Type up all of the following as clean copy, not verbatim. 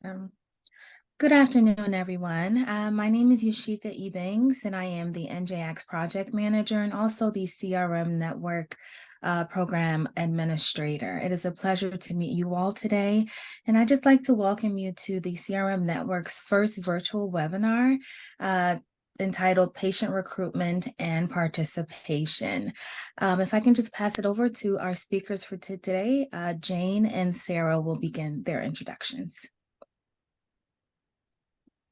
Um, Good afternoon, everyone. My name is Yashika Ebangs, and I am the NJX project manager and also the CRM network program administrator. It is a pleasure to meet you all today, and I'd just like to welcome you to the CRM network's first virtual webinar entitled Patient Recruitment and Participation. If I can just pass it over to our speakers for today, Jane and Sarah will begin their introductions.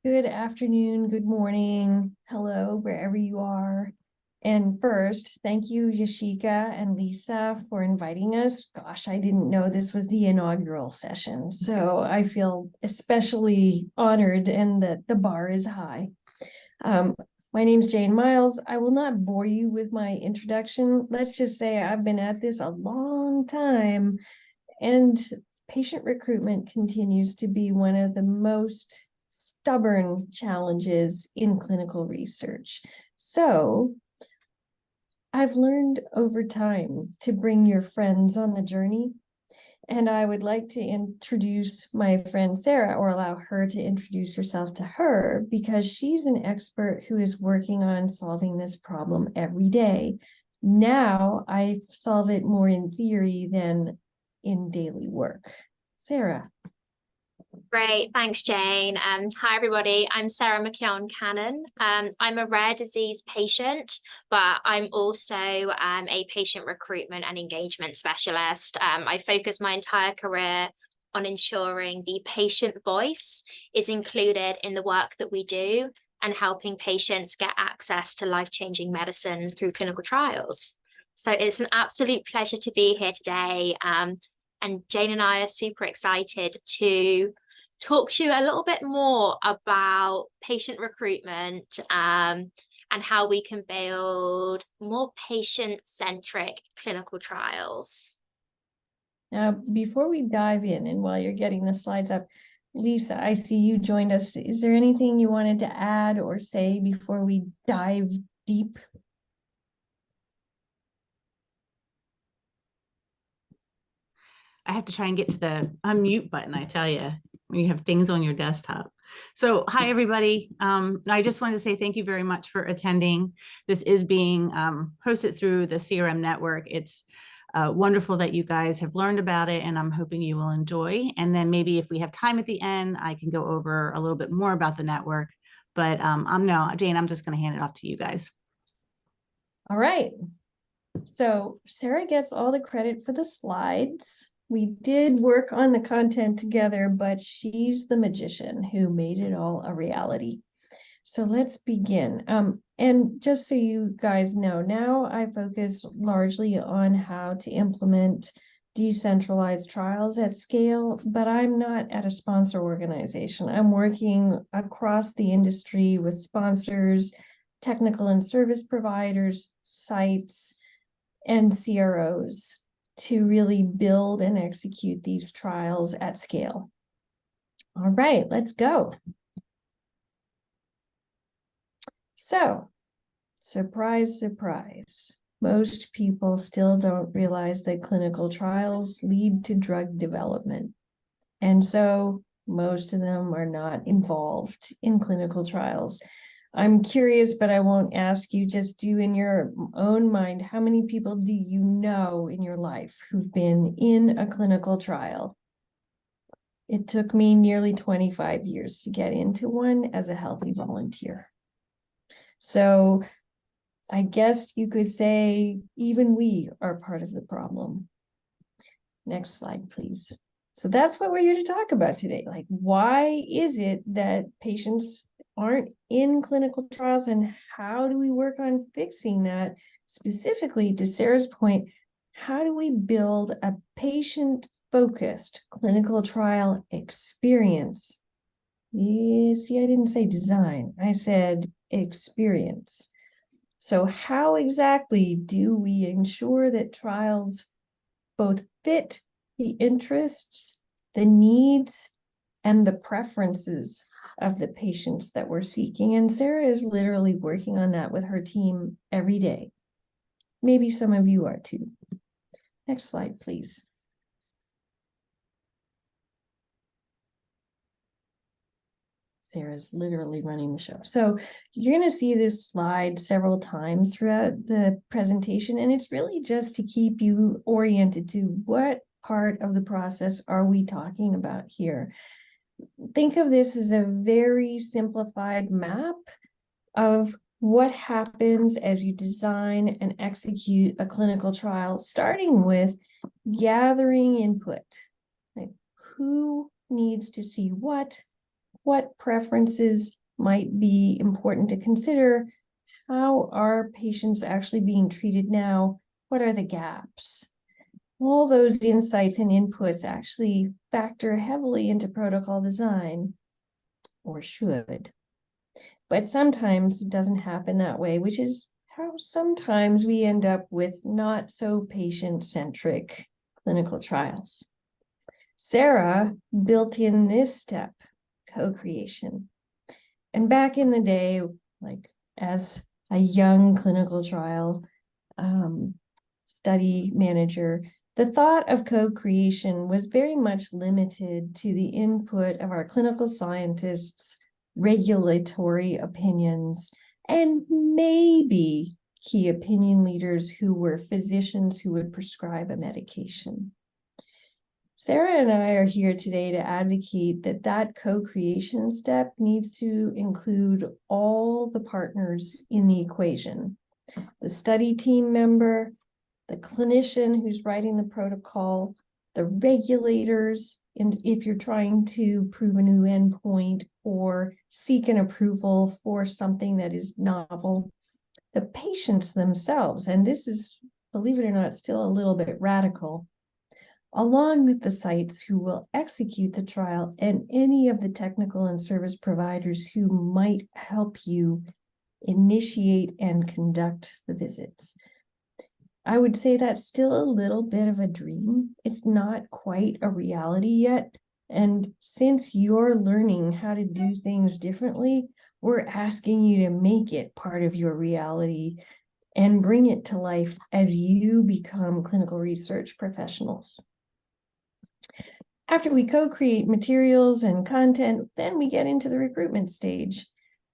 Good afternoon, good morning, hello, wherever you are. And first, thank you, Yashika and Lisa, for inviting us. Gosh, I didn't know this was the inaugural session, so I feel especially honored and that the bar is high. My name's Jane Miles. I will not bore you with my introduction. Let's just say I've been at this a long time, and patient recruitment continues to be one of the most stubborn challenges in clinical research. So I've learned over time to bring your friends on the journey. And I would like to introduce my friend Sarah, or allow her to introduce herself to her, because she's an expert who is working on solving this problem every day. Now I solve it more in theory than in daily work. Sarah. Great, thanks, Jane. Hi, everybody. I'm Sarah McKeown-Cannon. I'm a rare disease patient, but I'm also a patient recruitment and engagement specialist. I focus my entire career on ensuring the patient voice is included in the work that we do and helping patients get access to life-changing medicine through clinical trials. So it's an absolute pleasure to be here today. And Jane and I are super excited to talk to you a little bit more about patient recruitment and how we can build more patient-centric clinical trials. Now, before we dive in, and while you're getting the slides up, Lisa, I see you joined us. Is there anything you wanted to add or say before we dive deep? I have to try and get to the unmute button, I tell you, when you have things on your desktop. So hi, everybody. I just wanted to say thank you very much for attending. This is being hosted through the CRM network. It's wonderful that you guys have learned about it, and I'm hoping you will enjoy. And then maybe if we have time at the end, I can go over a little bit more about the network. But Jane, I'm just going to hand it off to you guys. All right. So Sarah gets all the credit for the slides. We did work on the content together, but she's the magician who made it all a reality. So let's begin. And just so you guys know, now I focus largely on how to implement decentralized trials at scale, but I'm not at a sponsor organization. I'm working across the industry with sponsors, technical and service providers, sites, and CROs to really build and execute these trials at scale. All right, let's go. So, surprise, surprise. Most people still don't realize that clinical trials lead to drug development. And so most of them are not involved in clinical trials. I'm curious, but I won't ask you, just do in your own mind, how many people do you know in your life who've been in a clinical trial? It took me nearly 25 years to get into one as a healthy volunteer. So I guess you could say even we are part of the problem. Next slide, please. So that's what we're here to talk about today. Like, why is it that patients aren't in clinical trials, and how do we work on fixing that? Specifically, to Sarah's point, how do we build a patient-focused clinical trial experience? You see, I didn't say design, I said experience. So how exactly do we ensure that trials both fit the interests, the needs, and the preferences of the patients that we're seeking? And Sarah is literally working on that with her team every day. Maybe some of you are too. Next slide, please. Sarah's literally running the show. So you're going to see this slide several times throughout the presentation, and it's really just to keep you oriented to what part of the process are we talking about here. Think of this as a very simplified map of what happens as you design and execute a clinical trial, starting with gathering input. Like, who needs to see what preferences might be important to consider, how are patients actually being treated now, what are the gaps? All those insights and inputs actually factor heavily into protocol design, or should. But sometimes it doesn't happen that way, which is how sometimes we end up with not so patient-centric clinical trials. Sarah built in this step, co-creation. And back in the day, like as a young clinical trial study manager, the thought of co-creation was very much limited to the input of our clinical scientists, regulatory opinions, and maybe key opinion leaders who were physicians who would prescribe a medication. Sarah and I are here today to advocate that that co-creation step needs to include all the partners in the equation: the study team member, the clinician who's writing the protocol, the regulators, and if you're trying to prove a new endpoint or seek an approval for something that is novel, the patients themselves, and this is, believe it or not, still a little bit radical, along with the sites who will execute the trial and any of the technical and service providers who might help you initiate and conduct the visits. I would say that's still a little bit of a dream. It's not quite a reality yet. And since you're learning how to do things differently, we're asking you to make it part of your reality and bring it to life as you become clinical research professionals. After we co-create materials and content, then we get into the recruitment stage,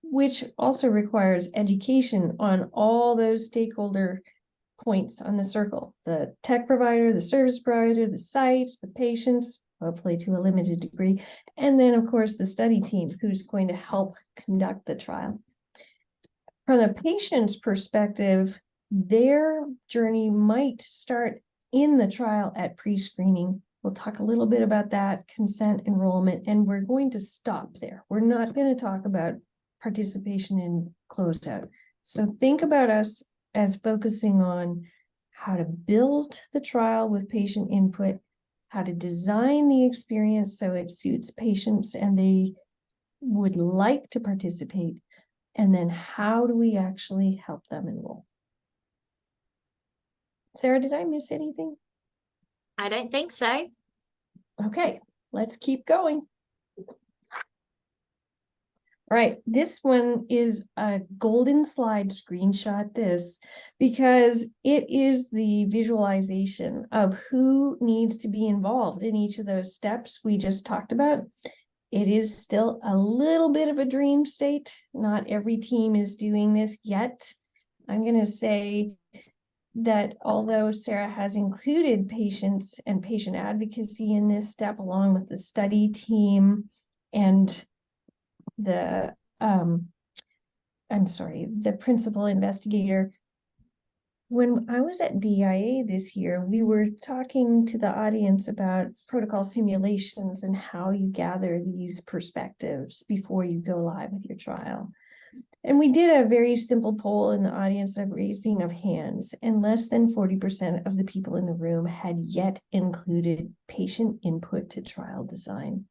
which also requires education on all those stakeholder points on the circle: the tech provider, the service provider, the sites, the patients, hopefully to a limited degree, and then of course the study team who's going to help conduct the trial. From the patient's perspective, their journey might start in the trial at pre-screening. We'll talk a little bit about that, consent, enrollment, and we're going to stop there. We're not going to talk about participation in closeout. So think about us as focusing on how to build the trial with patient input, how to design the experience so it suits patients and they would like to participate, and then how do we actually help them enroll. Sarah, did I miss anything? I don't think so. Okay, let's keep going. All right, this one is a golden slide screenshot this because it is the visualization of who needs to be involved in each of those steps we just talked about. It is still a little bit of a dream state. Not every team is doing this yet. I'm going to say that although Sarah has included patients and patient advocacy in this step, along with the study team and the principal investigator. When I was at DIA this year, we were talking to the audience about protocol simulations and how you gather these perspectives before you go live with your trial. And we did a very simple poll in the audience of raising of hands, and less than 40% of the people in the room had yet included patient input to trial design.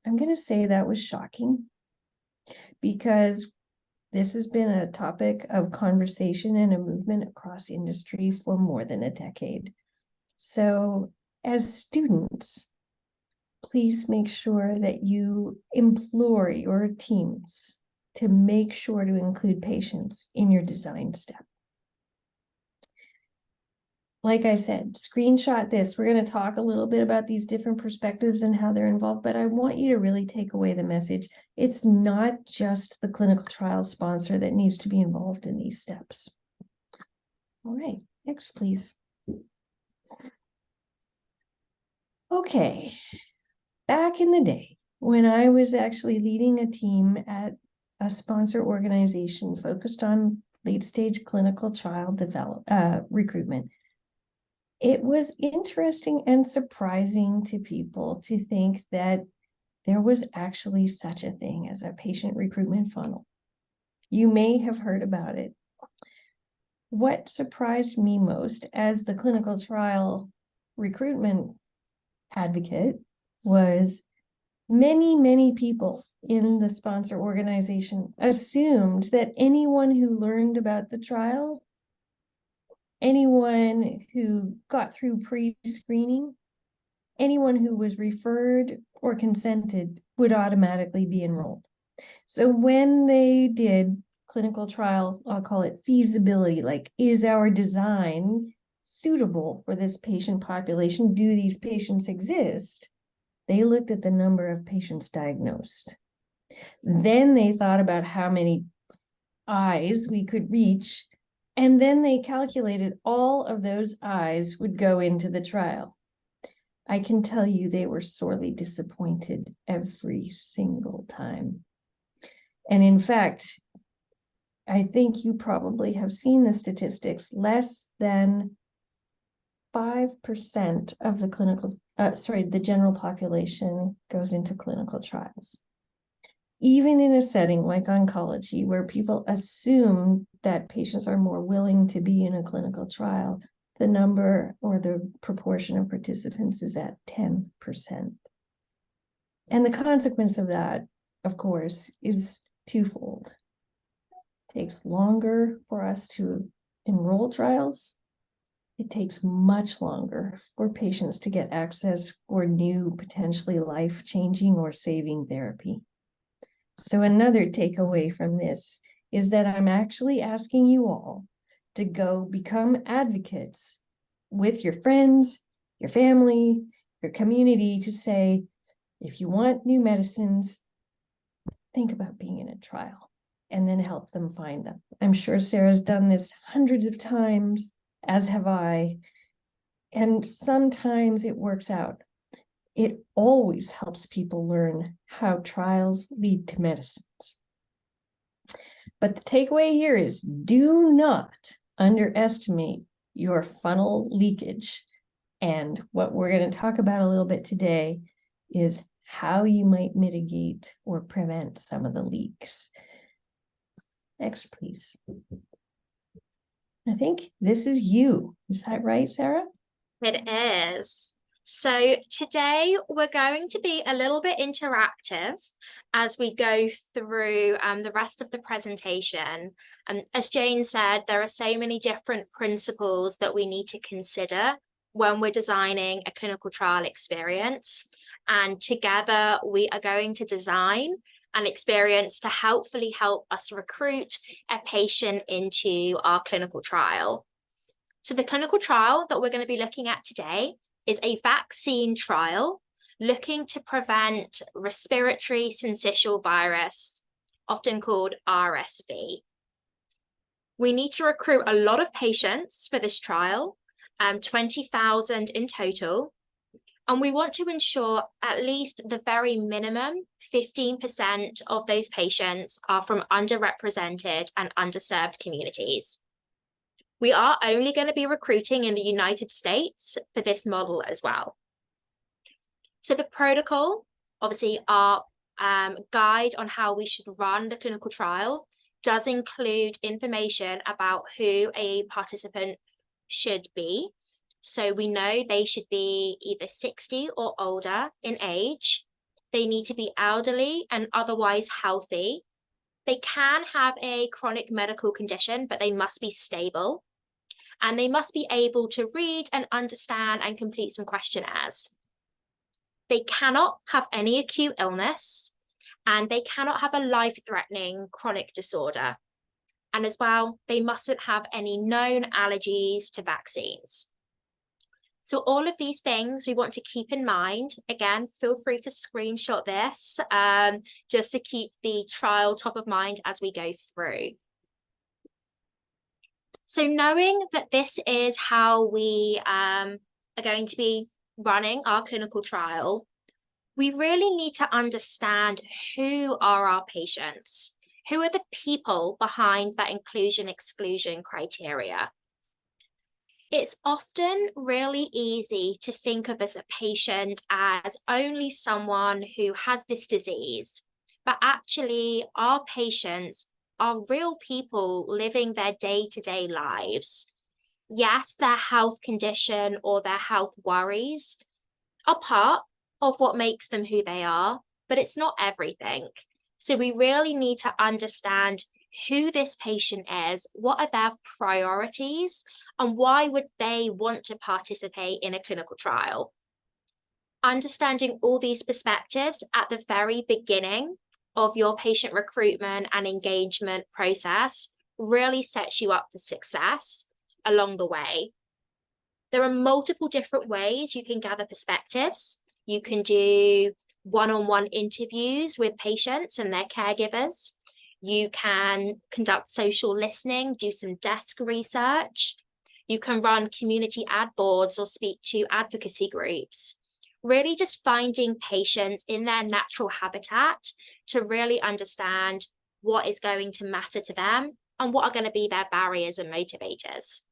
I'm going to say that was shocking because this has been a topic of conversation and a movement across industry for more than a decade. So as students, please make sure that you implore your teams to make sure to include patients in your design step. like I said, screenshot this. We're going to talk a little bit about these different perspectives and how they're involved, but I want you to really take away the message. It's not just the clinical trial sponsor that needs to be involved in these steps. All right, next, please. Okay, back in the day, when I was actually leading a team at a sponsor organization focused on late-stage clinical trial recruitment, it was interesting and surprising to people to think that there was actually such a thing as a patient recruitment funnel. You may have heard about it. What surprised me most as the clinical trial recruitment advocate was many people in the sponsor organization assumed that anyone who learned about the trial, anyone who got through pre-screening, anyone who was referred or consented would automatically be enrolled. So when they did clinical trial, I'll call it feasibility, like, is our design suitable for this patient population? Do these patients exist? They looked at the number of patients diagnosed. Then they thought about how many eyes we could reach, and then they calculated all of those eyes would go into the trial. I can tell you they were sorely disappointed every single time. And in fact, I think you probably have seen the statistics. Less than 5% of the general population goes into clinical trials. Even in a setting like oncology, where people assume that patients are more willing to be in a clinical trial, the number or the proportion of participants is at 10%. And the consequence of that, of course, is twofold. It takes longer for us to enroll trials. It takes much longer for patients to get access for new, potentially life-changing or saving therapy. So another takeaway from this is that I'm actually asking you all to go become advocates with your friends, your family, your community, to say, if you want new medicines, think about being in a trial and then help them find them. I'm sure Sarah's done this hundreds of times, as have I, and sometimes it works out. It always helps people learn how trials lead to medicines. But the takeaway here is, do not underestimate your funnel leakage. And what we're going to talk about a little bit today is how you might mitigate or prevent some of the leaks. Next, please. I think this is you. Is that right, Sarah? It is. So today we're going to be a little bit interactive as we go through the rest of the presentation. And as Jane said, there are so many different principles that we need to consider when we're designing a clinical trial experience. And together we are going to design an experience to helpfully help us recruit a patient into our clinical trial. So the clinical trial that we're going to be looking at today is a vaccine trial looking to prevent respiratory syncytial virus, often called RSV. We need to recruit a lot of patients for this trial, 20,000 in total. And we want to ensure at least the very minimum 15% of those patients are from underrepresented and underserved communities. We are only going to be recruiting in the United States for this model as well. So the protocol, obviously our guide on how we should run the clinical trial, does include information about who a participant should be. So we know they should be either 60 or older in age. They need to be elderly and otherwise healthy. They can have a chronic medical condition, but they must be stable. And they must be able to read and understand and complete some questionnaires. They cannot have any acute illness, and they cannot have a life-threatening chronic disorder. And as well, they mustn't have any known allergies to vaccines. So all of these things we want to keep in mind. Again, feel free to screenshot this just to keep the trial top of mind as we go through. So knowing that this is how we are going to be running our clinical trial, we really need to understand who are our patients, who are the people behind that inclusion-exclusion criteria. It's often really easy to think of as a patient as only someone who has this disease, but actually our patients are real people living their day-to-day lives. Yes, their health condition or their health worries are part of what makes them who they are, but it's not everything. So we really need to understand who this patient is, what are their priorities, and why would they want to participate in a clinical trial. Understanding all these perspectives at the very beginning of your patient recruitment and engagement process really sets you up for success along the way. There are multiple different ways you can gather perspectives. You can do one-on-one interviews with patients and their caregivers. You can conduct social listening, do some desk research. You can run community ad boards or speak to advocacy groups. Really just finding patients in their natural habitat to really understand what is going to matter to them and what are going to be their barriers and motivators.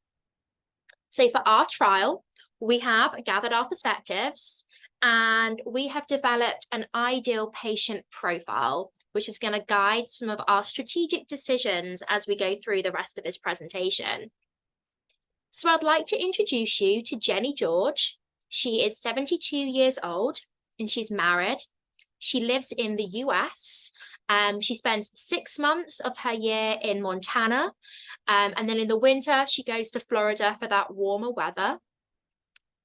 So for our trial, we have gathered our perspectives and we have developed an ideal patient profile, which is going to guide some of our strategic decisions as we go through the rest of this presentation. So I'd like to introduce you to Jenny George. She is 72 years old and she's married. She lives in the US. She spends 6 months of her year in Montana. And then in the winter, she goes to Florida for that warmer weather.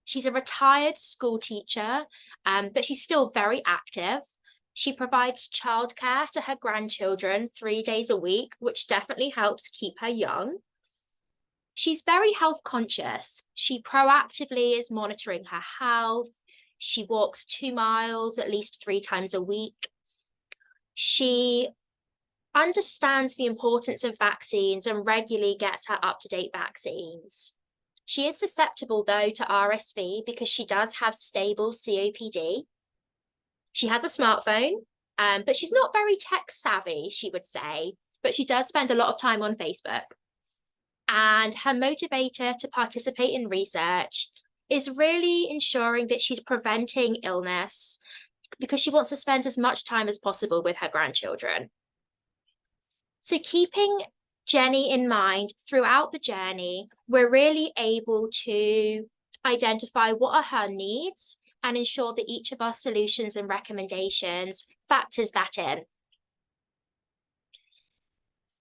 She's a retired school teacher, but she's still very active. She provides childcare to her grandchildren 3 days a week, which definitely helps keep her young. She's very health conscious. She proactively is monitoring her health. She walks 2 miles at least 3 times a week. She understands the importance of vaccines and regularly gets her up-to-date vaccines. She is susceptible, though, to RSV because she does have stable COPD. She has a smartphone, but she's not very tech savvy, she would say, but she does spend a lot of time on Facebook. And her motivator to participate in research is really ensuring that she's preventing illness because she wants to spend as much time as possible with her grandchildren. So keeping Jenny in mind throughout the journey, we're really able to identify what are her needs and ensure that each of our solutions and recommendations factors that in.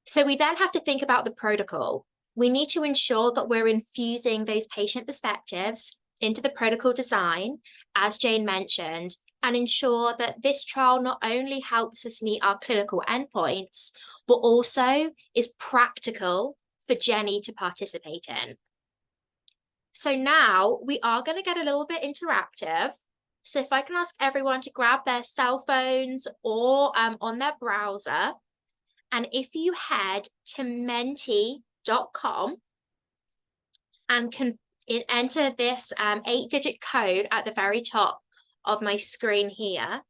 So we then have to think about the protocol. We need to ensure that we're infusing those patient perspectives into the protocol design, as Jane mentioned, and ensure that this trial not only helps us meet our clinical endpoints, but also is practical for Jenny to participate in. So now we are going to get a little bit interactive. So if I can ask everyone to grab their cell phones or on their browser, and if you head to menti.com and can enter this 8-digit code at the very top of my screen here,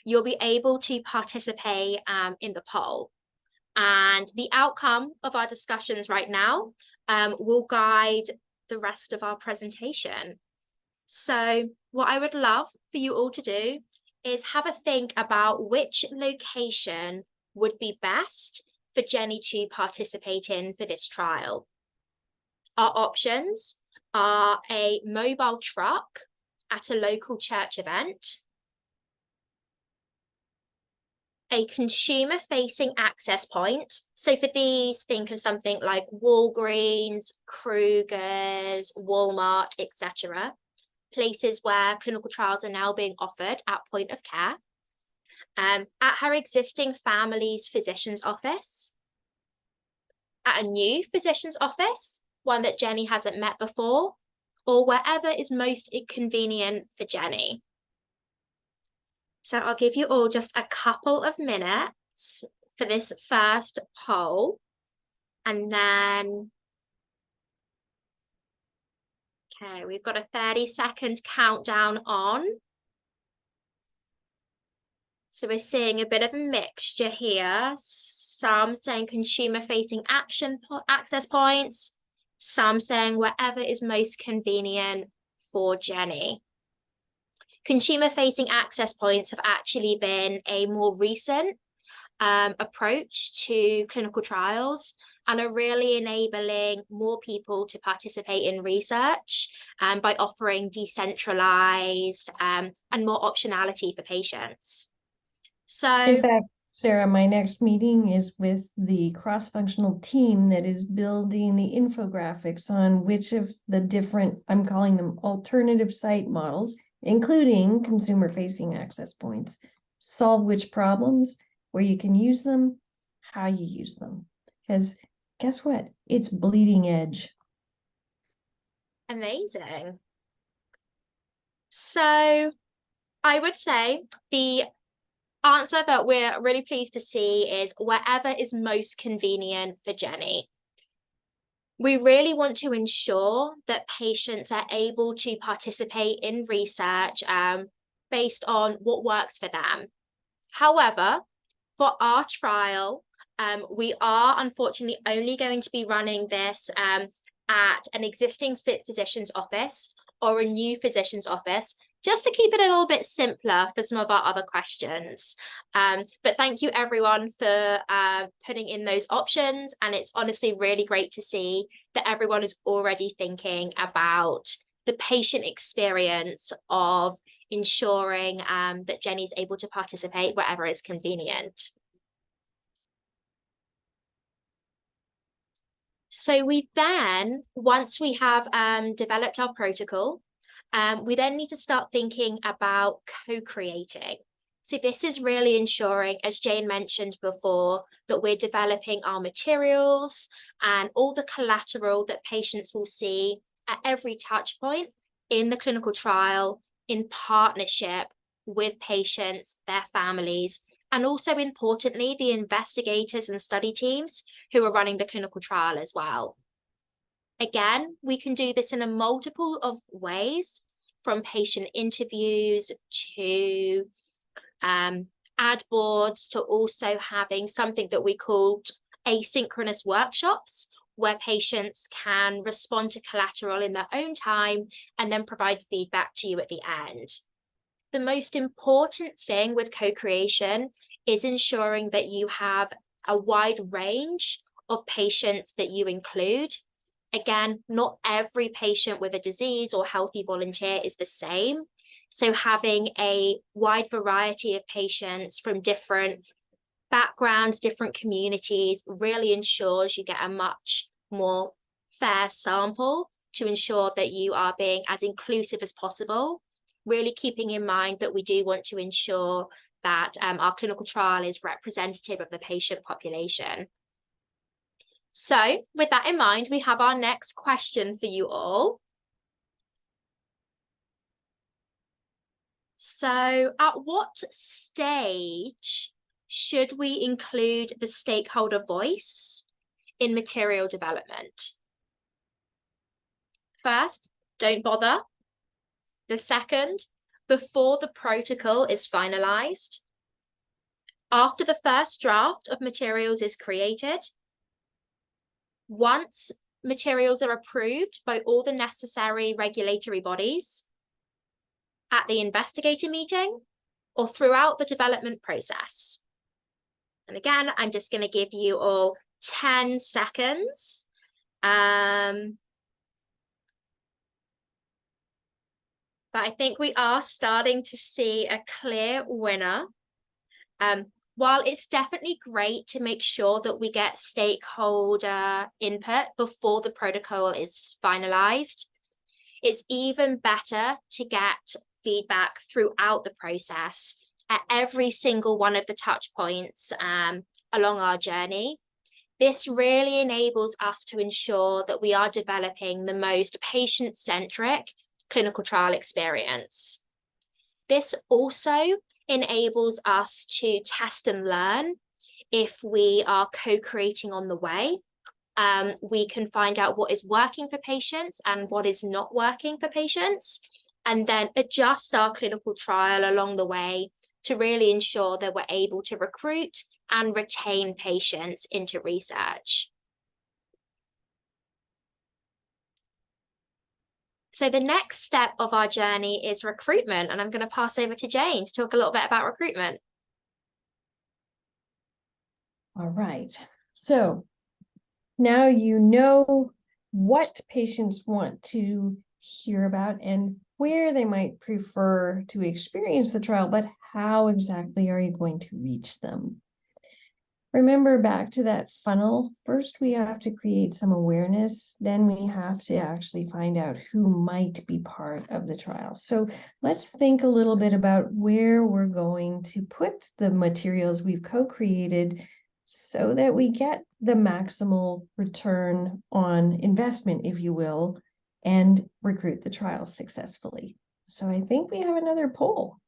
you'll be able to participate in the poll. And the outcome of our discussions right now will guide the rest of our presentation. So what I would love for you all to do is have a think about which location would be best for Jenny to participate in for this trial. Our options are a mobile truck at a local church event, a consumer-facing access point. So for these, think of something like Walgreens, Kroger's, Walmart, etc. Places where clinical trials are now being offered at point of care. At her existing family's physician's office. At a new physician's office, one that Jenny hasn't met before, or wherever is most convenient for Jenny. So I'll give you all just a couple of minutes for this first poll, and then, okay, we've got a 30-second countdown on. So we're seeing a bit of a mixture here. Some saying consumer-facing access points, some saying wherever is most convenient for Jenny. Consumer-facing access points have actually been a more recent approach to clinical trials and are really enabling more people to participate in research by offering decentralized and more optionality for patients. So, In fact, Sarah, my next meeting is with the cross-functional team that is building the infographics on which of the different, I'm calling them alternative site models, including consumer-facing access points, solve which problems, where you can use them, how you use them. Because guess what? It's bleeding edge. amazing. So I would say the answer that we're really pleased to see is wherever is most convenient for Jenny. We really want to ensure that patients are able to participate in research based on what works for them. However, for our trial, we are unfortunately only going to be running this at an existing physician's office or a new physician's office, just to keep it a little bit simpler for some of our other questions. But thank you everyone for putting in those options. And it's honestly really great to see that everyone is already thinking about the patient experience of ensuring that Jenny's able to participate wherever is convenient. So we then, once we have developed our protocol, we then need to start thinking about co-creating. So this is really ensuring, as Jane mentioned before, that we're developing our materials and all the collateral that patients will see at every touch point in the clinical trial in partnership with patients, their families, and also importantly, the investigators and study teams who are running the clinical trial as well. Again, we can do this in a multiple of ways, from patient interviews to ad boards, to also having something that we called asynchronous workshops, where patients can respond to collateral in their own time and then provide feedback to you at the end. The most important thing with co-creation is ensuring that you have a wide range of patients that you include. Again, not every patient with a disease or healthy volunteer is the same. So having a wide variety of patients from different backgrounds, different communities, really ensures you get a much more fair sample to ensure that you are being as inclusive as possible, really keeping in mind that we do want to ensure that our clinical trial is representative of the patient population. So with that in mind, we have our next question for you all. So at what stage should we include the stakeholder voice in material development? First, don't bother. The second, before the protocol is finalized. After the first draft of materials is created. Once materials are approved by all the necessary regulatory bodies, at the investigator meeting, or throughout the development process. And again, I'm just going to give you all 10 seconds. But I think we are starting to see a clear winner. While it's definitely great to make sure that we get stakeholder input before the protocol is finalized, it's even better to get feedback throughout the process at every single one of the touch points along our journey, This really enables us to ensure that we are developing the most patient-centric clinical trial experience. This also enables us to test and learn if we are co-creating on the way. We can find out what is working for patients and what is not working for patients, and then adjust our clinical trial along the way to really ensure that we're able to recruit and retain patients into research. So the next step of our journey is recruitment, and I'm going to pass over to Jane to talk a little bit about recruitment. All right. So now you know what patients want to hear about and where they might prefer to experience the trial, but how exactly are you going to reach them? Remember back to that funnel. First, we have to create some awareness. Then we have to actually find out who might be part of the trial. So let's think a little bit about where we're going to put the materials we've co-created so that we get the maximal return on investment, if you will, and recruit the trial successfully. So I think we have another poll.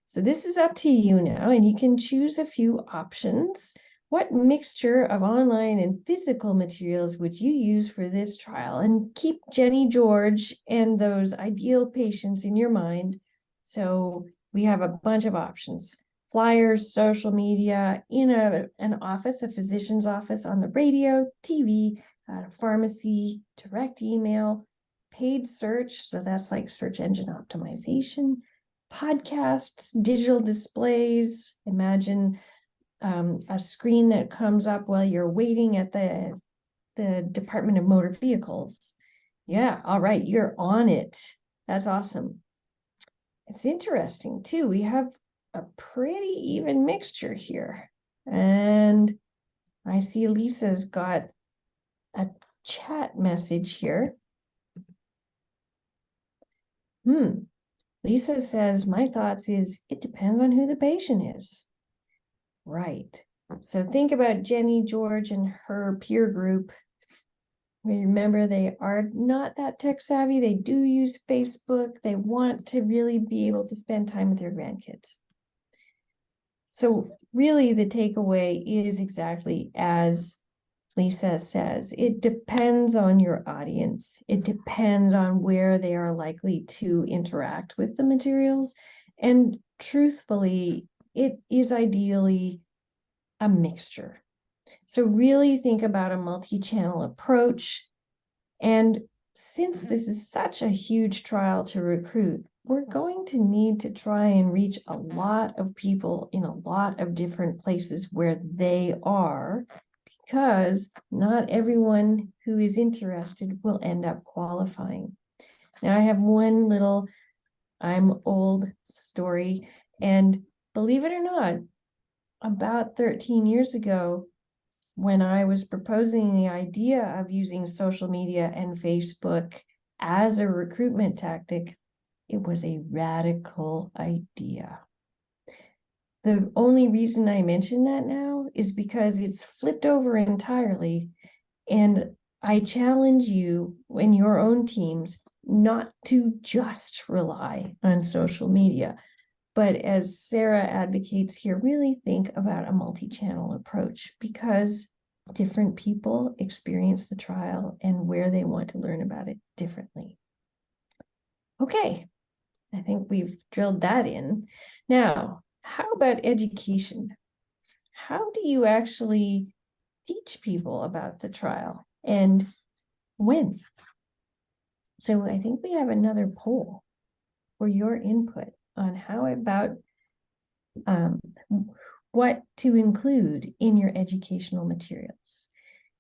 So this is up to you now, and you can choose a few options. What mixture of online and physical materials would you use for this trial? And keep Jenny George and those ideal patients in your mind. So we have a bunch of options: flyers, social media, in an office, a physician's office, on the radio, TV, at a pharmacy, direct email, paid search. So that's like search engine optimization, podcasts, digital displays. Imagine a screen that comes up while you're waiting at the Department of Motor Vehicles. Yeah, all right, you're on it. That's awesome. It's interesting too. We have a pretty even mixture here. And I see Lisa's got a chat message here. Lisa says, my thoughts is it depends on who the patient is. Right. So think about Jenny George and her peer group. Remember, they are not that tech savvy. They do use Facebook. They want to really be able to spend time with their grandkids. So really the takeaway is exactly as Lisa says, it depends on your audience. It depends on where they are likely to interact with the materials. And truthfully, it is ideally a mixture. So really think about a multi-channel approach. And since this is such a huge trial to recruit, we're going to need to try and reach a lot of people in a lot of different places where they are, because not everyone who is interested will end up qualifying. Now, I have one little I'm old story, and believe it or not, about 13 years ago, when I was proposing the idea of using social media and Facebook as a recruitment tactic, it was a radical idea. The only reason I mention that now is because it's flipped over entirely. And I challenge you in your own teams not to just rely on social media, but as Sarah advocates here, really think about a multi-channel approach, because different people experience the trial and where they want to learn about it differently. Okay, I think we've drilled that in. Now, how about education? How do you actually teach people about the trial and when? So I think we have another poll for your input on how about what to include in your educational materials.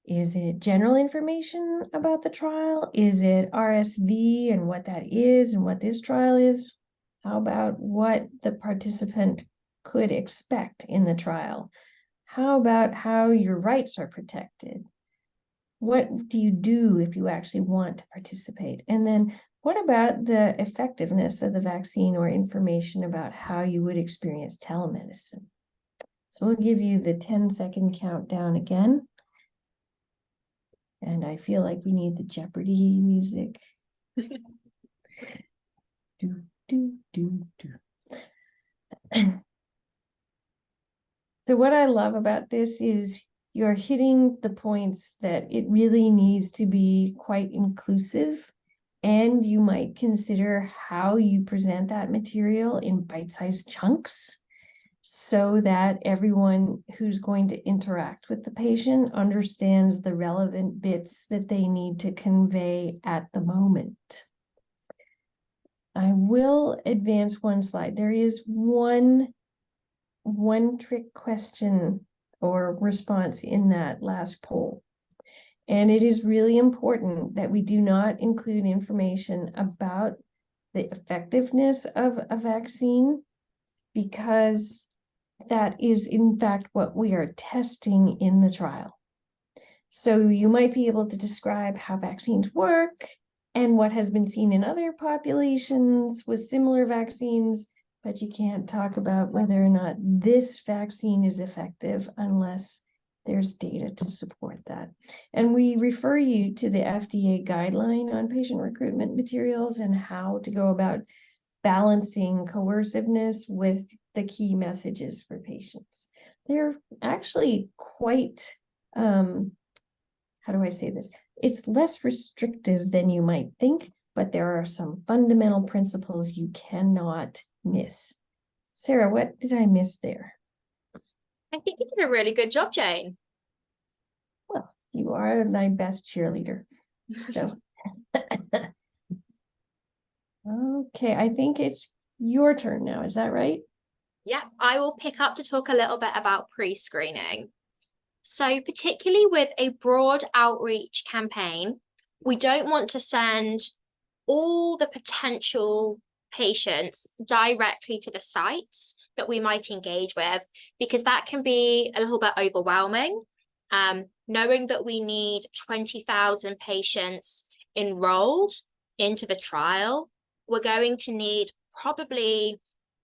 Is it general information about the trial? Is it RSV and what that is and what this trial is? How about what the participant could expect in the trial? How about how your rights are protected? What do you do if you actually want to participate? And then what about the effectiveness of the vaccine or information about how you would experience telemedicine? So we'll give you the 10-second countdown again. And I feel like we need the Jeopardy music. Do, do, do, do. So what I love about this is you're hitting the points that it really needs to be quite inclusive, and you might consider how you present that material in bite-sized chunks so that everyone who's going to interact with the patient understands the relevant bits that they need to convey at the moment. I will advance one slide. There is one trick question or response in that last poll. And it is really important that we do not include information about the effectiveness of a vaccine, because that is in fact what we are testing in the trial. So you might be able to describe how vaccines work and what has been seen in other populations with similar vaccines, but you can't talk about whether or not this vaccine is effective unless there's data to support that. And we refer you to the FDA guideline on patient recruitment materials and how to go about balancing coerciveness with the key messages for patients. They're actually quite, how do I say this? It's less restrictive than you might think, but there are some fundamental principles you cannot miss. Sarah, what did I miss there? I think you did a really good job, Jane. Well, you are my best cheerleader. So, okay, I think it's your turn now. Is that right? Yeah, I will pick up to talk a little bit about pre-screening. So particularly with a broad outreach campaign, we don't want to send all the potential patients directly to the sites that we might engage with, because that can be a little bit overwhelming. Knowing that we need 20,000 patients enrolled into the trial, we're going to need probably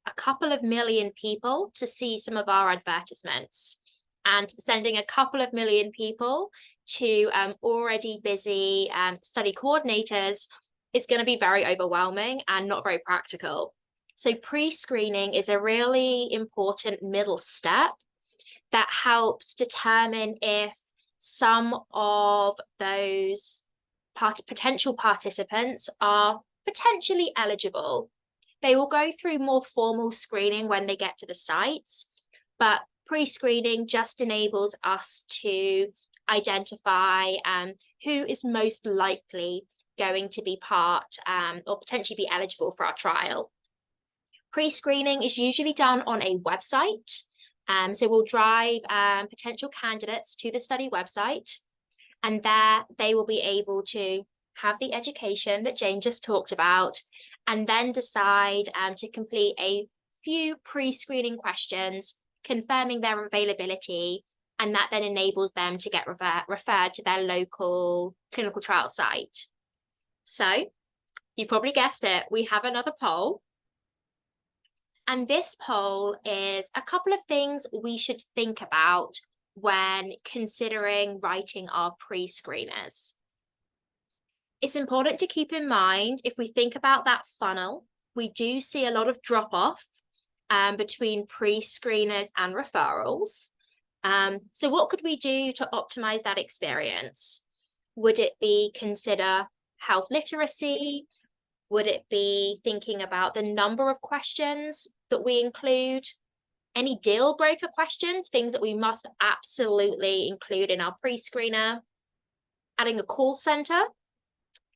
a couple of million people to see some of our advertisements, and sending a couple of million people to already busy study coordinators is going to be very overwhelming and not very practical. So pre-screening is a really important middle step that helps determine if some of those potential participants are potentially eligible. They will go through more formal screening when they get to the sites, but pre-screening just enables us to identify who is most likely going to be part or potentially be eligible for our trial. Pre-screening is usually done on a website. So we'll drive potential candidates to the study website, and there they will be able to have the education that Jane just talked about, and then decide to complete a few pre-screening questions, confirming their availability, and that then enables them to get referred to their local clinical trial site. So you probably guessed it, we have another poll. And this poll is a couple of things we should think about when considering writing our pre-screeners. It's important to keep in mind, if we think about that funnel, we do see a lot of drop-off between pre-screeners and referrals. So what could we do to optimize that experience? Would it be consider health literacy? Would it be thinking about the number of questions that we include? Any deal breaker questions, things that we must absolutely include in our pre-screener? Adding a call center.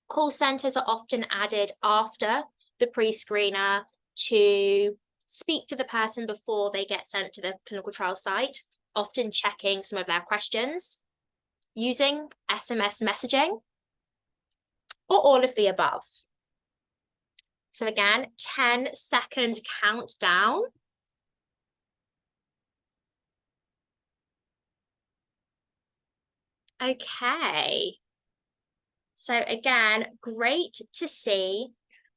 Call centers are often added after the pre-screener to speak to the person before they get sent to the clinical trial site, often checking some of their questions. Using SMS messaging, or all of the above. So again, 10-second countdown. Okay. So again, great to see.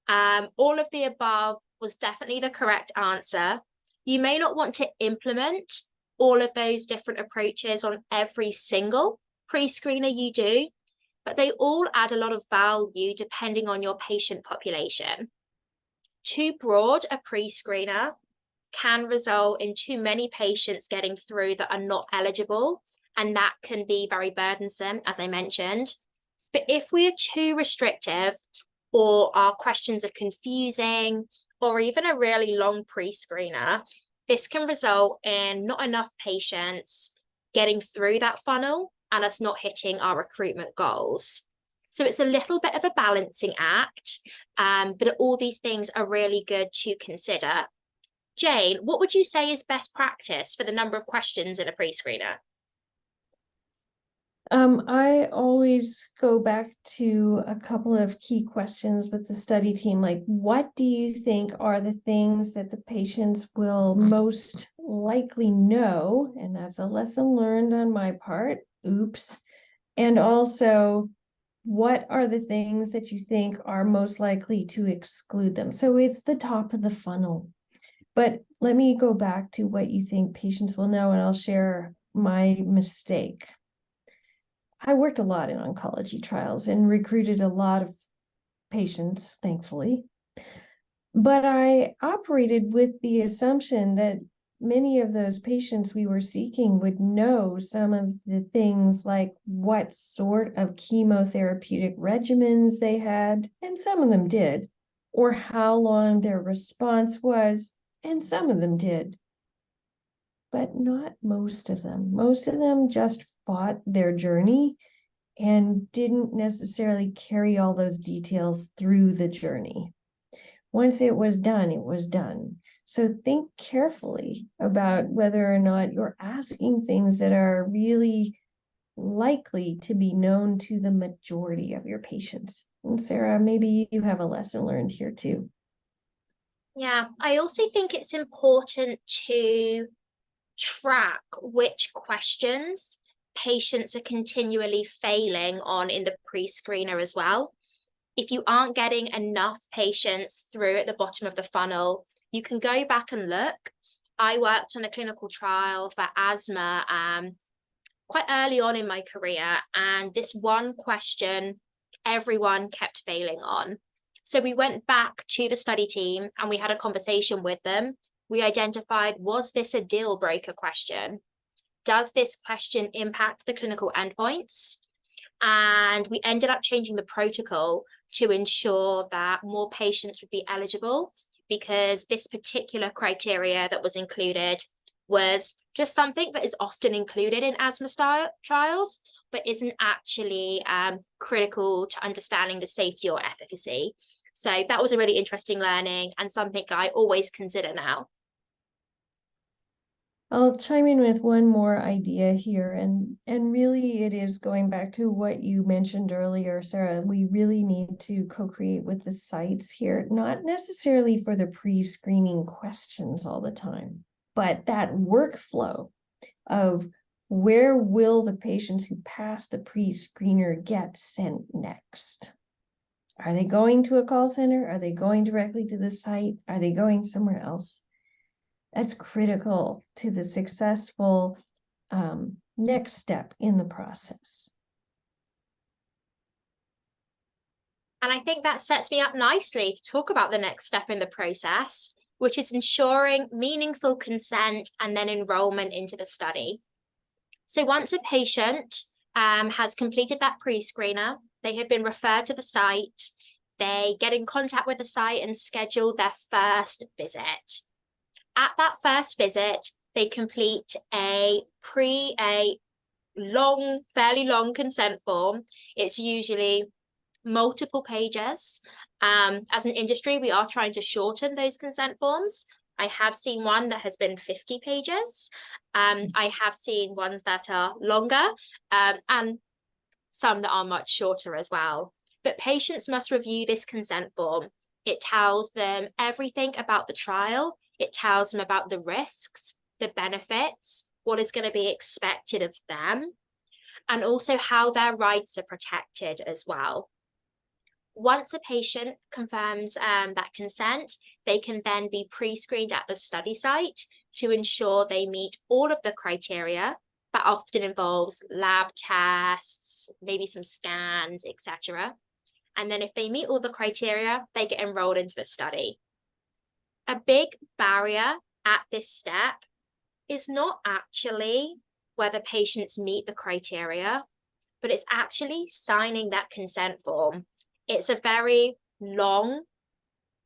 All of the above was definitely the correct answer. You may not want to implement all of those different approaches on every single pre-screener you do, but they all add a lot of value depending on your patient population. Too broad a pre-screener can result in too many patients getting through that are not eligible, and that can be very burdensome, as I mentioned. But if we are too restrictive, or our questions are confusing, or even a really long pre-screener, this can result in not enough patients getting through that funnel and us not hitting our recruitment goals. So it's a little bit of a balancing act, but all these things are really good to consider. Jane, what would you say is best practice for the number of questions in a pre-screener? I always go back to a couple of key questions with the study team, like what do you think are the things that the patients will most likely know? And that's a lesson learned on my part. Oops. And also, what are the things that you think are most likely to exclude them? So it's the top of the funnel. But let me go back to what you think patients will know, and I'll share my mistake. I worked a lot in oncology trials and recruited a lot of patients, thankfully. But I operated with the assumption that many of those patients we were seeking would know some of the things like what sort of chemotherapeutic regimens they had, and some of them did, or how long their response was, and some of them did. But not most of them. Most of them just fought their journey and didn't necessarily carry all those details through the journey. Once it was done, it was done. So think carefully about whether or not you're asking things that are really likely to be known to the majority of your patients. And Sarah, maybe you have a lesson learned here too. Yeah, I also think it's important to track which questions patients are continually failing on in the pre-screener as well. If you aren't getting enough patients through at the bottom of the funnel, you can go back and look. I worked on a clinical trial for asthma quite early on in my career, and this one question everyone kept failing on. So we went back to the study team and we had a conversation with them. We identified, was this a deal breaker question? Does this question impact the clinical endpoints? And we ended up changing the protocol to ensure that more patients would be eligible, because this particular criteria that was included was just something that is often included in asthma trials, but isn't actually critical to understanding the safety or efficacy. So that was a really interesting learning and something I always consider now. I'll chime in with one more idea here, and really it is going back to what you mentioned earlier, Sarah. We really need to co-create with the sites here, not necessarily for the pre-screening questions all the time, but that workflow of where will the patients who pass the pre-screener get sent next? Are they going to a call center? Are they going directly to the site? Are they going somewhere else? That's critical to the successful next step in the process. And I think that sets me up nicely to talk about the next step in the process, which is ensuring meaningful consent and then enrollment into the study. So once a patient has completed that pre-screener, they have been referred to the site, they get in contact with the site and schedule their first visit. At that first visit, they complete a fairly long consent form. It's usually multiple pages. As an industry, we are trying to shorten those consent forms. I have seen one that has been 50 pages. I have seen ones that are longer and some that are much shorter as well. But patients must review this consent form. It tells them everything about the trial. It tells them about the risks, the benefits, what is going to be expected of them, and also how their rights are protected as well. Once a patient confirms that consent, they can then be pre-screened at the study site to ensure they meet all of the criteria That often involves lab tests, maybe some scans, etc. And then if they meet all the criteria, they get enrolled into the study. A big barrier at this step is not actually whether patients meet the criteria, but it's actually signing that consent form. It's a very long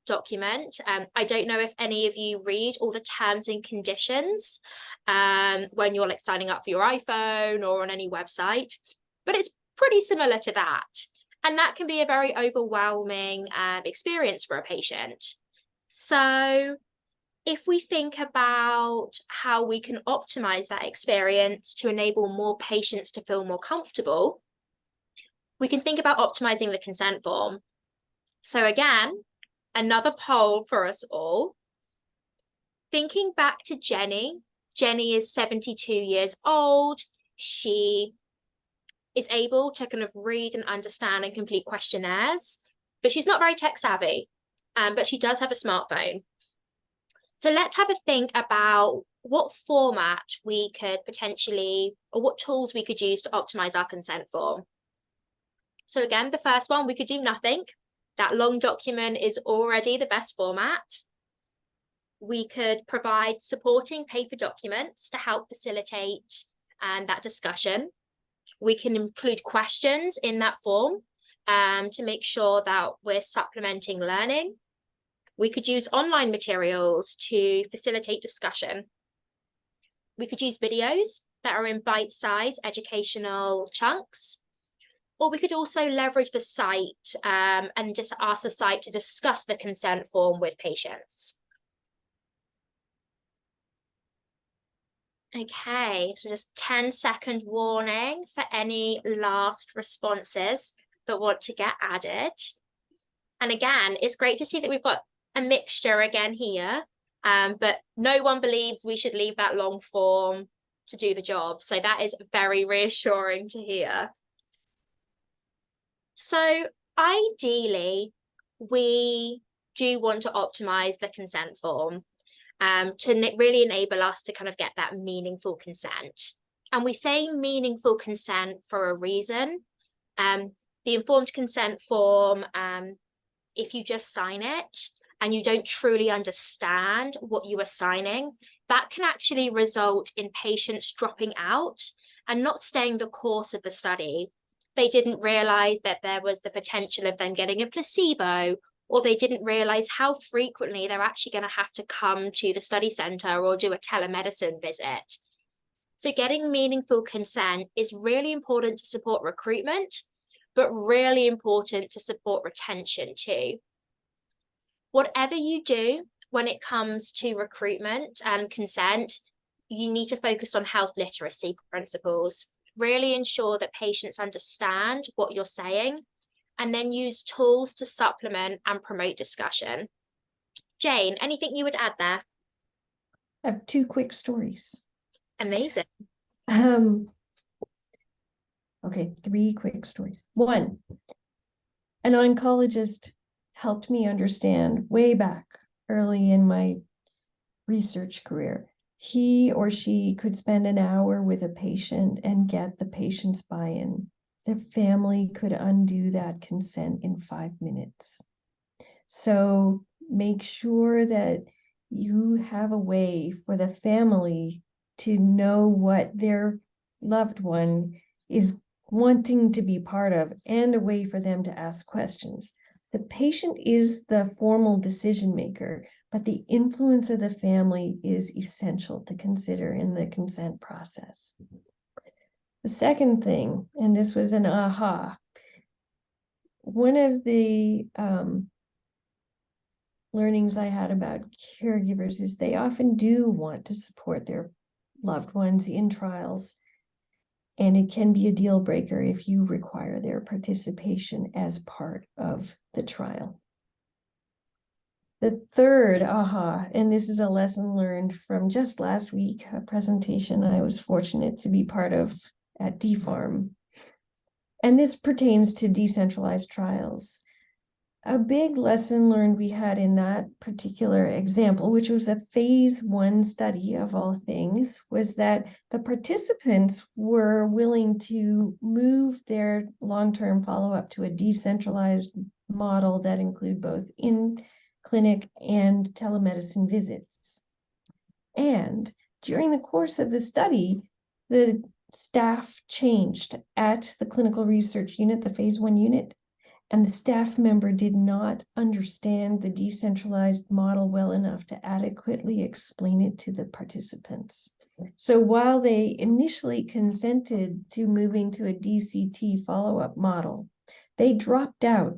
document. I don't know if any of you read all the terms and conditions when you're like signing up for your iPhone or on any website, but it's pretty similar to that. And that can be a very overwhelming experience for a patient. So if we think about how we can optimize that experience to enable more patients to feel more comfortable, we can think about optimizing the consent form. So again, another poll for us all. Thinking back to Jenny, Jenny is 72 years old. She is able to kind of read and understand and complete questionnaires, but she's not very tech savvy, but she does have a smartphone. So let's have a think about what format we could potentially, or what tools we could use to optimize our consent form. So again, the first one, we could do nothing. That long document is already the best format. We could provide supporting paper documents to help facilitate that discussion. We can include questions in that form to make sure that we're supplementing learning. We could use online materials to facilitate discussion. We could use videos that are in bite-sized educational chunks. Or we could also leverage the site and just ask the site to discuss the consent form with patients. Okay, so just 10-second warning for any last responses that want to get added. And again, it's great to see that we've got a mixture again here, but no one believes we should leave that long form to do the job. So that is very reassuring to hear. So ideally, we do want to optimize the consent form to really enable us to kind of get that meaningful consent. And we say meaningful consent for a reason. The informed consent form, if you just sign it and you don't truly understand what you are signing, that can actually result in patients dropping out and not staying the course of the study. They didn't realize that there was the potential of them getting a placebo, or they didn't realize how frequently they're actually going to have to come to the study center or do a telemedicine visit. So getting meaningful consent is really important to support recruitment, but really important to support retention too. Whatever you do when it comes to recruitment and consent, you need to focus on health literacy principles. Really ensure that patients understand what you're saying, and then use tools to supplement and promote discussion. Jane, anything you would add there? I have two quick stories. Amazing. Okay, three quick stories. One, an oncologist helped me understand way back early in my research career. He or she could spend an hour with a patient and get the patient's buy-in. The family could undo that consent in 5 minutes. So make sure that you have a way for the family to know what their loved one is wanting to be part of, and a way for them to ask questions. The patient is the formal decision maker, but the influence of the family is essential to consider in the consent process. The second thing, and this was an aha, one of the learnings I had about caregivers is they often do want to support their loved ones in trials, and it can be a deal breaker if you require their participation as part of the trial. The third aha, and this is a lesson learned from just last week, a presentation I was fortunate to be part of at DPharm. And this pertains to decentralized trials. A big lesson learned we had in that particular example, which was a phase 1 study of all things, was that the participants were willing to move their long-term follow-up to a decentralized model that include both in-clinic and telemedicine visits. And during the course of the study, the staff changed at the clinical research unit, the phase 1 unit, and the staff member did not understand the decentralized model well enough to adequately explain it to the participants. So while they initially consented to moving to a DCT follow-up model, they dropped out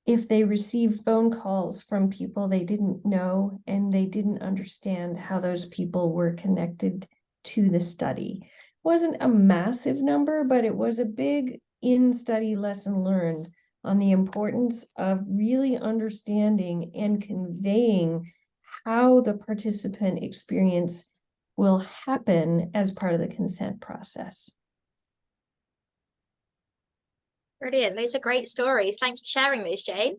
if they received phone calls from people they didn't know and they didn't understand how those people were connected to the study. It wasn't a massive number, but it was a big in-study lesson learned on the importance of really understanding and conveying how the participant experience will happen as part of the consent process. Brilliant. Those are great stories. Thanks for sharing those, Jane.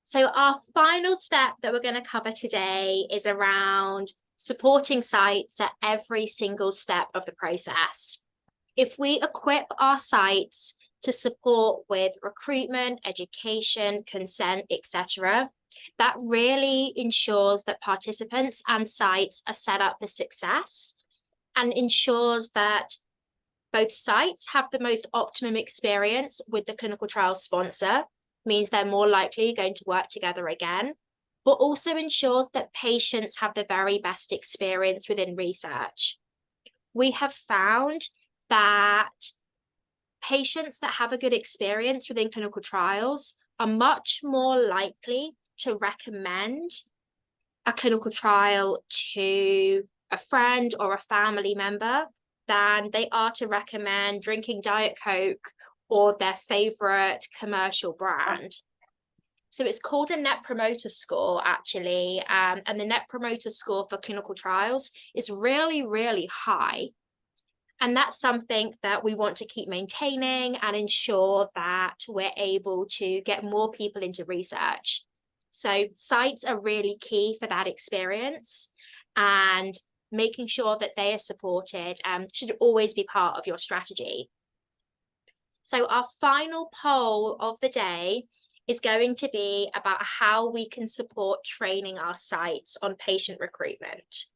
So our final step that we're going to cover today is around supporting sites at every single step of the process. If we equip our sites to support with recruitment, education, consent, etc., that really ensures that participants and sites are set up for success and ensures that both sites have the most optimum experience with the clinical trial sponsor, means they're more likely going to work together again, but also ensures that patients have the very best experience within research. We have found that patients that have a good experience within clinical trials are much more likely to recommend a clinical trial to a friend or a family member than they are to recommend drinking Diet Coke or their favorite commercial brand. So it's called a Net Promoter Score, actually, and the Net Promoter Score for clinical trials is really, really high. And that's something that we want to keep maintaining and ensure that we're able to get more people into research. So sites are really key for that experience, and making sure that they are supported should always be part of your strategy. So our final poll of the day is going to be about how we can support training our sites on patient recruitment.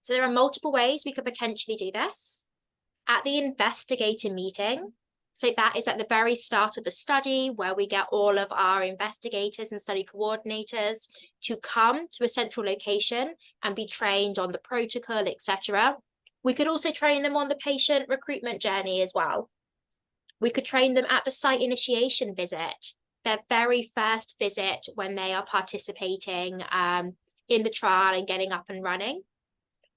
So there are multiple ways we could potentially do this. At the investigator meeting, so that is at the very start of the study where we get all of our investigators and study coordinators to come to a central location and be trained on the protocol, etc. We could also train them on the patient recruitment journey as well. We could train them at the site initiation visit, their very first visit when they are participating in the trial and getting up and running.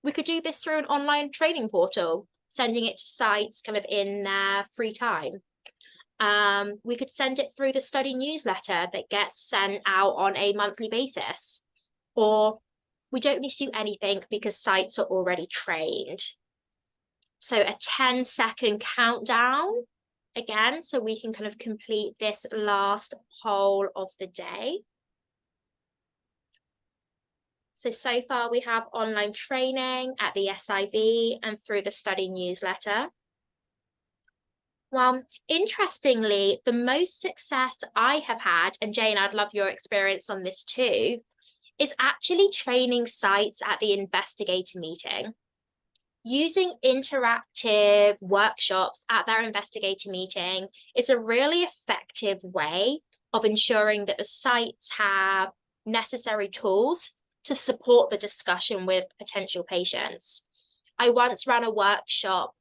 We could do this through an online training portal, sending it to sites kind of in their free time. We could send it through the study newsletter that gets sent out on a monthly basis. Or we don't need to do anything because sites are already trained. So a 10-second countdown again, so we can kind of complete this last poll of the day. So far we have online training at the SIV and through the study newsletter. Well, interestingly, the most success I have had, and Jane, I'd love your experience on this too, is actually training sites at the investigator meeting. Using interactive workshops at their investigator meeting is a really effective way of ensuring that the sites have necessary tools to support the discussion with potential patients. I once ran a workshop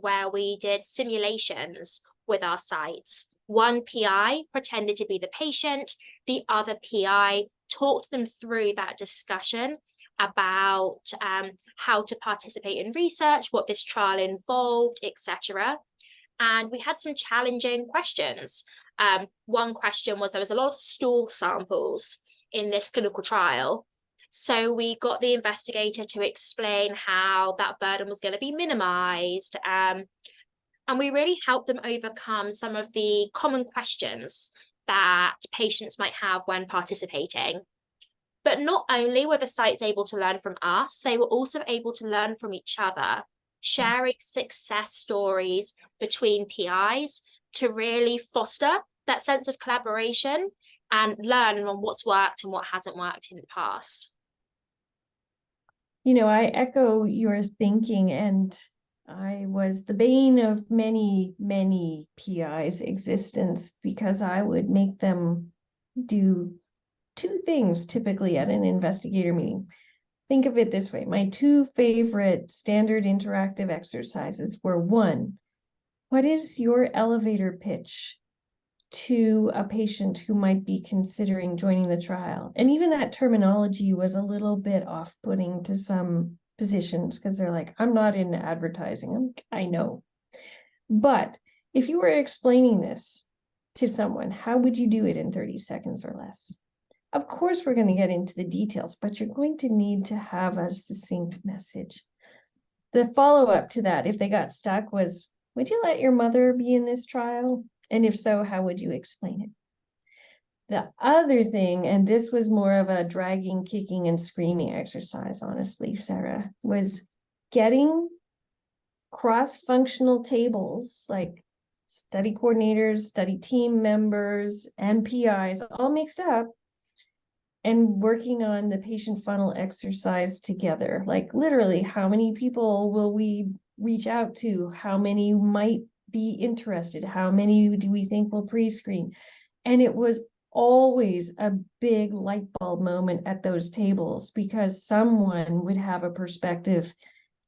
where we did simulations with our sites. One PI pretended to be the patient, the other PI talked them through that discussion about how to participate in research, what this trial involved, etc. And we had some challenging questions. One question was there was a lot of stool samples in this clinical trial. So we got the investigator to explain how that burden was going to be minimized. And we really help them overcome some of the common questions that patients might have when participating. But not only were the sites able to learn from us, they were also able to learn from each other, sharing success stories between PIs to really foster that sense of collaboration and learn on what's worked and what hasn't worked in the past. You know, I echo your thinking, and I was the bane of many, many PIs' existence because I would make them do two things typically at an investigator meeting. Think of it this way. My two favorite standard interactive exercises were: one, what is your elevator pitch to a patient who might be considering joining the trial? And even that terminology was a little bit off-putting to some physicians because they're like, I'm not in advertising. I know. But if you were explaining this to someone, how would you do it in 30 seconds or less? Of course, we're going to get into the details, but you're going to need to have a succinct message. The follow-up to that, if they got stuck, was, would you let your mother be in this trial? And if so, how would you explain it? The other thing, and this was more of a dragging, kicking, and screaming exercise, honestly, Sarah, was getting cross-functional tables like study coordinators, study team members, and PIs all mixed up and working on the patient funnel exercise together. Like literally, how many people will we reach out to? How many might be interested? How many do we think will pre-screen? And it was always a big light bulb moment at those tables because someone would have a perspective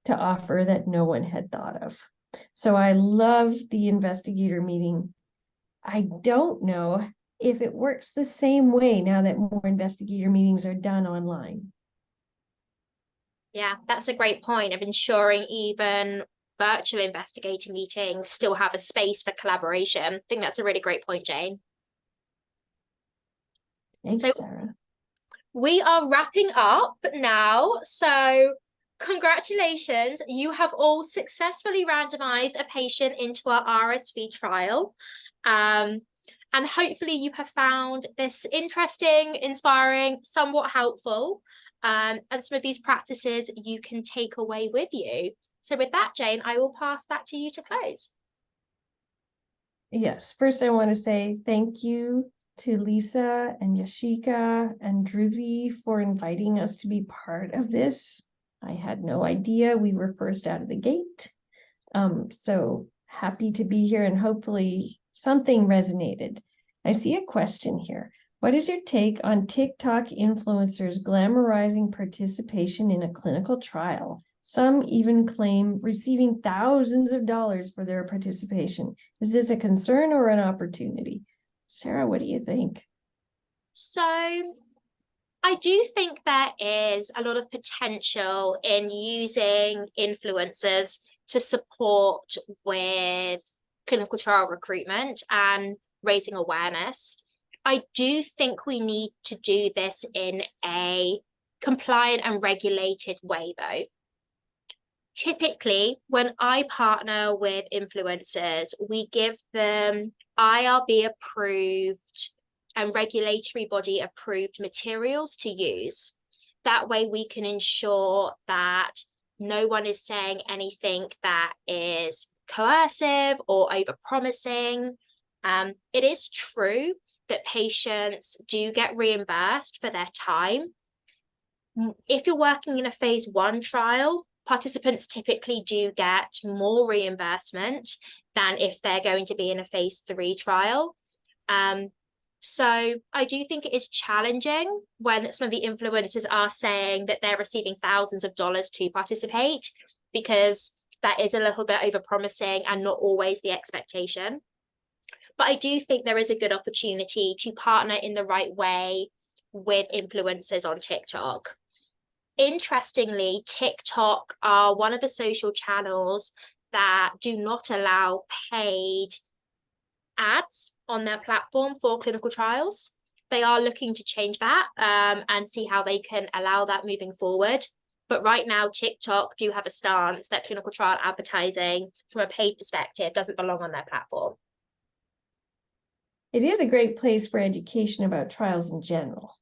to offer that no one had thought of. So I love the investigator meeting. I don't know if it works the same way now that more investigator meetings are done online. Yeah, that's a great point of ensuring even virtual investigator meetings still have a space for collaboration. I think that's a really great point, Jane. Thanks, So Sarah. we are wrapping up now. So congratulations, you have all successfully randomized a patient into our RSV trial. And hopefully you have found this interesting, inspiring, somewhat helpful. And some of these practices you can take away with you. So with that, Jane, I will pass back to you to close. Yes, first I want to say thank you to Lisa and Yashika and Dhruvi for inviting us to be part of this. I had no idea we were first out of the gate. So happy to be here, and hopefully something resonated. I see a question here. What is your take on TikTok influencers glamorizing participation in a clinical trial? Some even claim receiving thousands of dollars for their participation. Is this a concern or an opportunity? Sarah, what do you think? So I do think there is a lot of potential in using influencers to support with clinical trial recruitment and raising awareness. I do think we need to do this in a compliant and regulated way, though. Typically, when I partner with influencers, we give them IRB approved and regulatory body approved materials to use. That way we can ensure that no one is saying anything that is coercive or overpromising. It is true that patients do get reimbursed for their time. If you're working in a phase 1 trial, participants typically do get more reimbursement than if they're going to be in a phase 3 trial. So I do think it is challenging when some of the influencers are saying that they're receiving thousands of dollars to participate, because that is a little bit overpromising and not always the expectation. But I do think there is a good opportunity to partner in the right way with influencers on TikTok. Interestingly, TikTok are one of the social channels that do not allow paid ads on their platform for clinical trials. They are looking to change that and see how they can allow that moving forward. But right now, TikTok do have a stance that clinical trial advertising from a paid perspective doesn't belong on their platform. It is a great place for education about trials in general.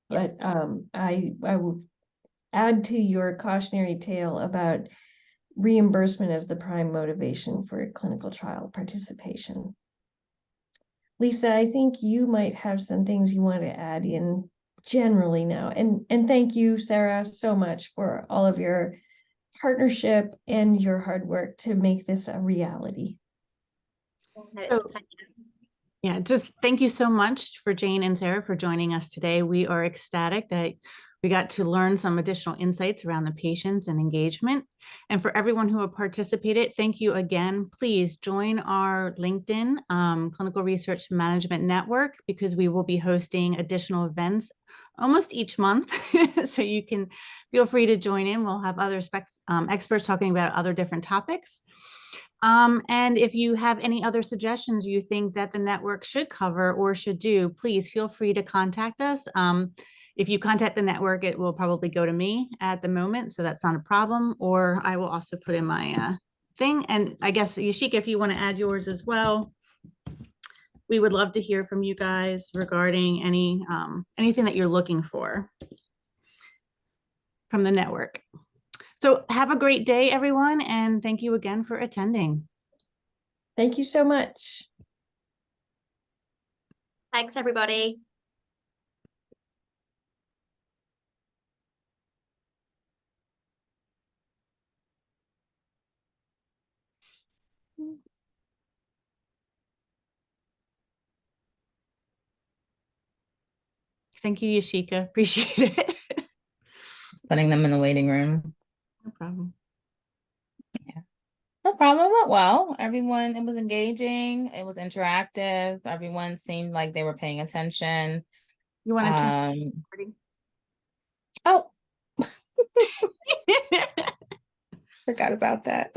But I will add to your cautionary tale about reimbursement as the prime motivation for clinical trial participation. Lisa, I think you might have some things you want to add in generally now. And thank you, Sarah, so much for all of your partnership and your hard work to make this a reality. No, it's a So- pleasure. Yeah, just thank you so much for Jane and Sarah for joining us today. We are ecstatic that we got to learn some additional insights around the patients and engagement. And for everyone who have participated, thank you again. Please join our LinkedIn Clinical Research Management Network, because we will be hosting additional events almost each month. So you can feel free to join in. We'll have other experts talking about other different topics. And if you have any other suggestions you think that the network should cover or should do, please feel free to contact us. If you contact the network, it will probably go to me at the moment, so that's not a problem, or I will also put in my thing. And I guess, Yashika, if you want to add yours as well, we would love to hear from you guys regarding anything that you're looking for from the network. So have a great day, everyone, and thank you again for attending. Thank you so much. Thanks, everybody. Thank you, Yashika. Appreciate it. Just putting them in the waiting room. No problem. No problem. It went well. Everyone, it was engaging. It was interactive. Everyone seemed like they were paying attention. You want to turn Oh, forgot about that.